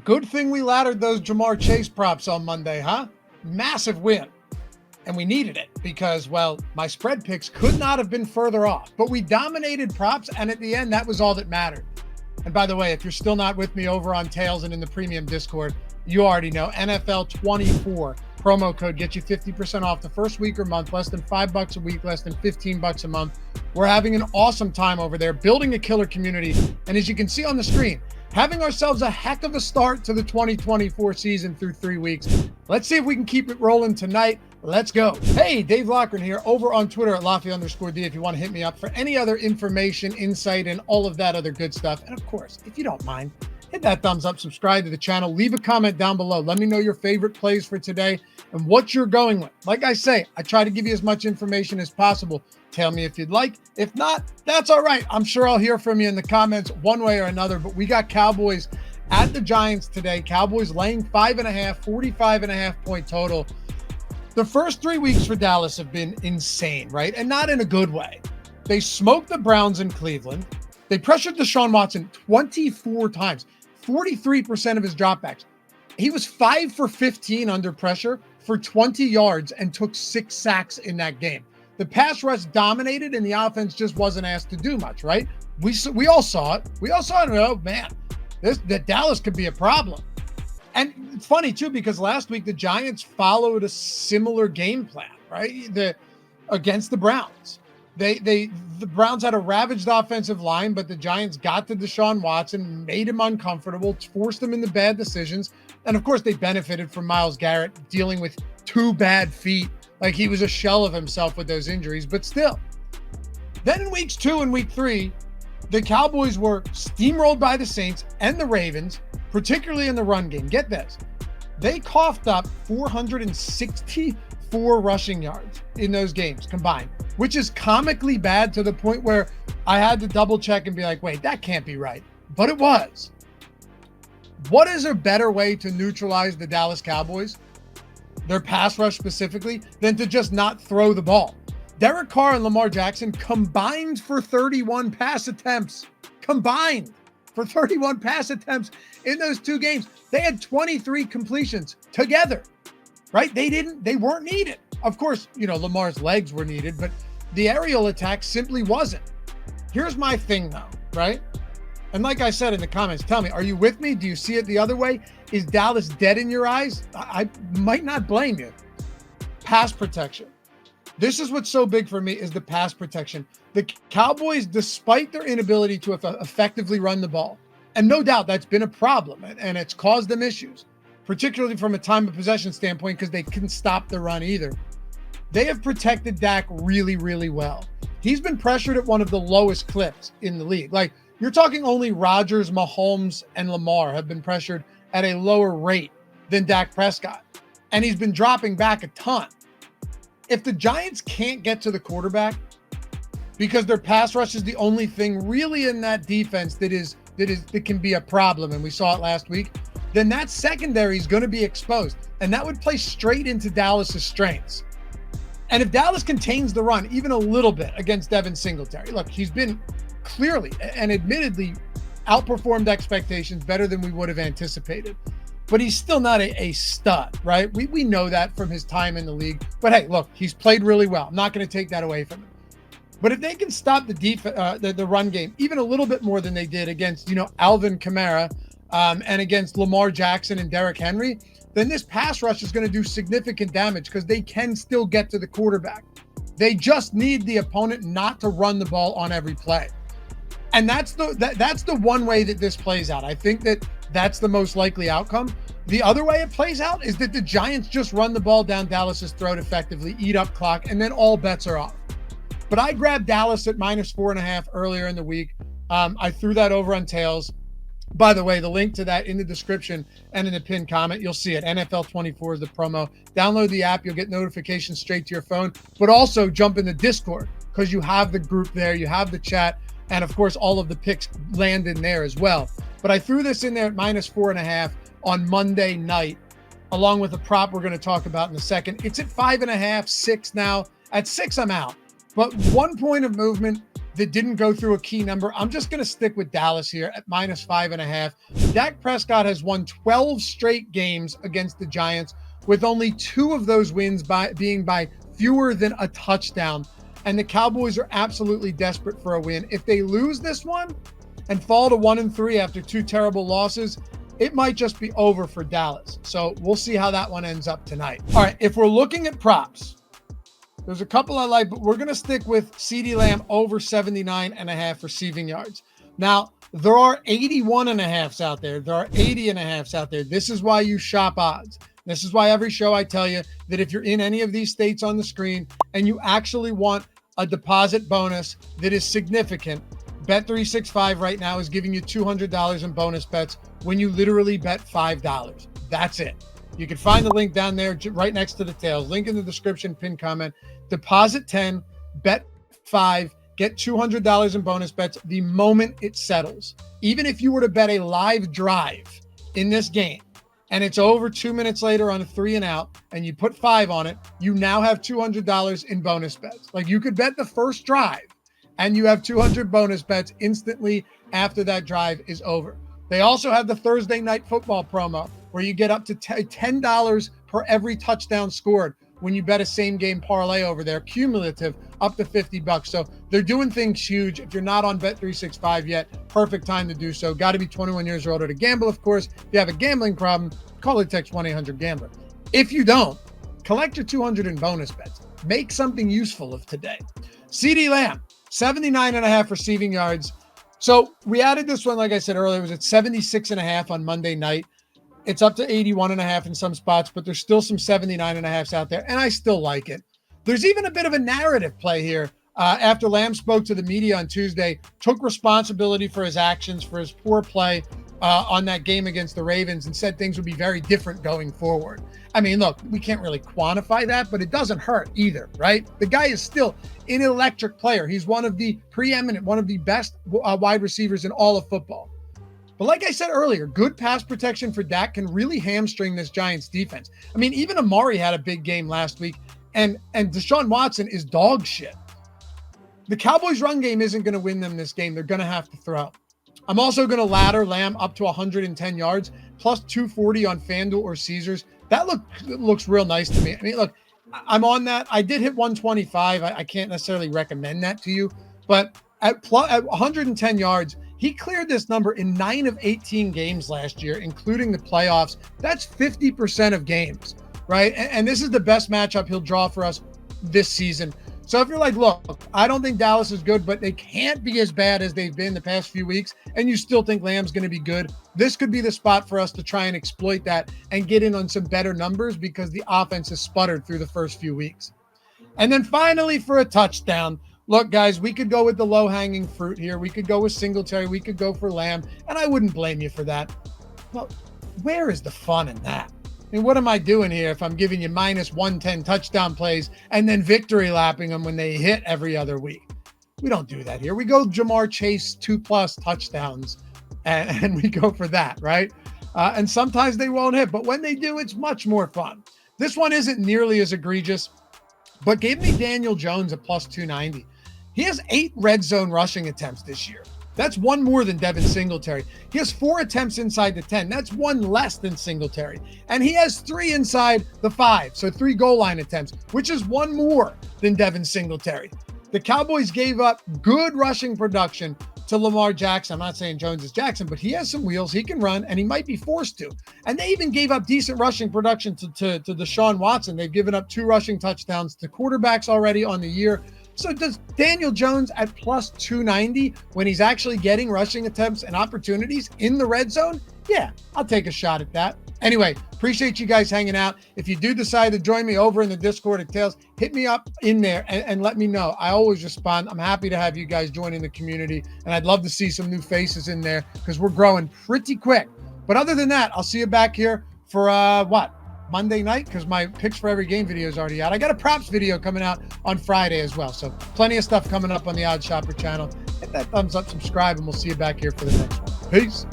Good thing we laddered those Jamar Chase props on Monday, huh? Massive win. And we needed it because, well, my spread picks could not have been further off. But we dominated props, and at the end, that was all that mattered. And by the way, if you're still not with me over on Tails and in the premium Discord, you already know NFL24 promo code gets you 50% off the first week or month, less than $5 a week, less than $15 a month. We're having an awesome time over there, building a killer community. And as you can see on the screen, having ourselves a heck of a start to the 2024 season through 3 weeks. Let's see if we can keep it rolling tonight. Let's go. Hey, Dave Loughy here over on Twitter at Loughy_D if you want to hit me up for any other information, insight, and all of that other good stuff. And of course, if you don't mind, hit that thumbs up, subscribe to the channel, leave a comment down below. Let me know your favorite plays for today and what you're going with. Like I say, I try to give you as much information as possible. Tell me if you'd like. If not, that's all right. I'm sure I'll hear from you in the comments one way or another, but we got Cowboys at the Giants today. Cowboys laying 5.5, 45.5 point total. The first 3 weeks for Dallas have been insane, right? And not in a good way. They smoked the Browns in Cleveland. They pressured Deshaun Watson 24 times, 43% of his dropbacks. He was 5 for 15 under pressure for 20 yards and took 6 sacks in that game. The pass rush dominated and the offense just wasn't asked to do much, right? We all saw it. We all saw it. Oh, man, that Dallas could be a problem. And it's funny, too, because last week the Giants followed a similar game plan, right? Against the Browns. The Browns had a ravaged offensive line, but the Giants got to Deshaun Watson, made him uncomfortable, forced him into bad decisions. And, of course, they benefited from Myles Garrett dealing with 2 bad feet. Like he was a shell of himself with those injuries, but still. Then in weeks 2 and week 3, the Cowboys were steamrolled by the Saints and the Ravens, particularly in the run game. Get this. They coughed up 464 rushing yards in those games combined, which is comically bad to the point where I had to double check and be like, wait, that can't be right. But it was. What is a better way to neutralize the Dallas Cowboys, their pass rush specifically, than to just not throw the ball? Derek Carr and Lamar Jackson combined for 31 pass attempts. Combined for 31 pass attempts in those 2 games. They had 23 completions together, right? They weren't needed. Of course, Lamar's legs were needed, but the aerial attack simply wasn't. Here's my thing though, right? And like I said in the comments, tell me, are you with me? Do you see it the other way? Is Dallas dead in your eyes? I might not blame you. Pass protection. This is what's so big for me is the pass protection. The Cowboys, despite their inability to effectively run the ball, and no doubt that's been a problem and it's caused them issues, particularly from a time of possession standpoint because they couldn't stop the run either. They have protected Dak really, really well. He's been pressured at one of the lowest clips in the league. Like you're talking only Rodgers, Mahomes, and Lamar have been pressured at a lower rate than Dak Prescott. And he's been dropping back a ton. If the Giants can't get to the quarterback because their pass rush is the only thing really in that defense that can be a problem, and we saw it last week, then that secondary is going to be exposed. And that would play straight into Dallas's strengths. And if Dallas contains the run even a little bit against Devin Singletary, look, he's been clearly and admittedly outperformed expectations better than we would have anticipated. But he's still not a stud, right? We know that from his time in the league. But hey, look, he's played really well. I'm not going to take that away from him. But if they can stop the run game even a little bit more than they did against, Alvin Kamara and against Lamar Jackson and Derrick Henry, then this pass rush is going to do significant damage because they can still get to the quarterback. They just need the opponent not to run the ball on every play. And that's the one way that this plays out. I think that's the most likely outcome. The other way it plays out is that the Giants just run the ball down Dallas's throat effectively, eat up clock, and then all bets are off. But I grabbed Dallas at -4.5 earlier in the week. I threw that over on Tails. By the way, the link to that in the description and in the pinned comment, you'll see it. NFL24 is the promo. Download the app. You'll get notifications straight to your phone, but also jump in the Discord because you have the group there. You have the chat. And of course, all of the picks land in there as well. But I threw this in there at -4.5 on Monday night, along with a prop we're going to talk about in a second. It's at 5.5, 6 now. At 6, I'm out. But 1 point of movement that didn't go through a key number. I'm just going to stick with Dallas here at -5.5. Dak Prescott has won 12 straight games against the Giants, with only 2 of those wins being by fewer than a touchdown. And the Cowboys are absolutely desperate for a win. If they lose this one and fall to 1-3 after 2 terrible losses, it might just be over for Dallas. So we'll see how that one ends up tonight. All right, if we're looking at props, there's a couple I like, but we're going to stick with CeeDee Lamb over 79.5 receiving yards. Now, there are 81.5s out there. There are 80.5s out there. This is why you shop odds. This is why every show I tell you that if you're in any of these states on the screen and you actually want a deposit bonus that is significant, Bet365 right now is giving you $200 in bonus bets when you literally bet $5. That's it. You can find the link down there right next to the tails. Link in the description, pinned comment. Deposit 10, bet 5, get $200 in bonus bets the moment it settles. Even if you were to bet a live drive in this game and it's over 2 minutes later on a 3 and out and you put 5 on it, you now have $200 in bonus bets. Like, you could bet the first drive and you have 200 bonus bets instantly after that drive is over. They also have the Thursday night football promo where you get up to $10 per every touchdown scored when you bet a same game parlay over there, cumulative up to $50. So they're doing things huge. If you're not on Bet365 yet, perfect time to do so. Got to be 21 years or older to gamble, of course. If you have a gambling problem, call or text 1-800-GAMBLER. If you don't, collect your 200 in bonus bets. Make something useful of today. CeeDee Lamb, 79.5 receiving yards. So we added this one, like I said earlier, it was at 76.5 on Monday night. It's up to 81.5 in some spots, but there's still some 79.5s out there, and I still like it. There's even a bit of a narrative play here. After Lamb spoke to the media on Tuesday, took responsibility for his actions, for his poor play on that game against the Ravens, and said things would be very different going forward. I mean, look, we can't really quantify that, but it doesn't hurt either, right? The guy is still an electric player. He's one of the preeminent, one of the best wide receivers in all of football. But like I said earlier, good pass protection for Dak can really hamstring this Giants defense. I mean, even Amari had a big game last week, and Deshaun Watson is dog shit. The Cowboys' run game isn't going to win them this game. They're going to have to throw. I'm also going to ladder Lamb up to 110 yards, plus 240 on FanDuel or Caesars. That looks real nice to me. I mean, look, I'm on that. I did hit 125. I can't necessarily recommend that to you, but at 110 yards, he cleared this number in 9 of 18 games last year, including the playoffs. That's 50% of games, right? And this is the best matchup he'll draw for us this season. So if you're like, look, I don't think Dallas is good, but they can't be as bad as they've been the past few weeks, and you still think Lamb's going to be good, this could be the spot for us to try and exploit that and get in on some better numbers because the offense has sputtered through the first few weeks. And then finally, for a touchdown, look, guys, we could go with the low-hanging fruit here. We could go with Singletary. We could go for Lamb, and I wouldn't blame you for that. Well, where is the fun in that? I mean, what am I doing here if I'm giving you -110 touchdown plays and then victory lapping them when they hit every other week? We don't do that here. We go Jamar Chase 2+ touchdowns, and we go for that, right? And sometimes they won't hit, but when they do, it's much more fun. This one isn't nearly as egregious, but gave me Daniel Jones at +290. He has 8 red zone rushing attempts this year. That's 1 more than Devin Singletary. He has 4 attempts inside the 10. That's 1 less than Singletary. And he has 3 inside the 5, so 3 goal line attempts, which is 1 more than Devin Singletary. The Cowboys gave up good rushing production to Lamar Jackson. I'm not saying Jones is Jackson, but he has some wheels. He can run, and he might be forced to. And they even gave up decent rushing production to Deshaun Watson. They've given up 2 rushing touchdowns to quarterbacks already on the year. So does Daniel Jones at +290 when he's actually getting rushing attempts and opportunities in the red zone? Yeah, I'll take a shot at that. Anyway, appreciate you guys hanging out. If you do decide to join me over in the Discord at Tails, hit me up in there and let me know. I always respond. I'm happy to have you guys join in the community, and I'd love to see some new faces in there because we're growing pretty quick. But other than that, I'll see you back here for Monday night, because my picks for every game video is already out. I got a props video coming out on Friday as well. So plenty of stuff coming up on the Odd Shopper channel. Hit that thumbs up, subscribe, and we'll see you back here for the next one. Peace.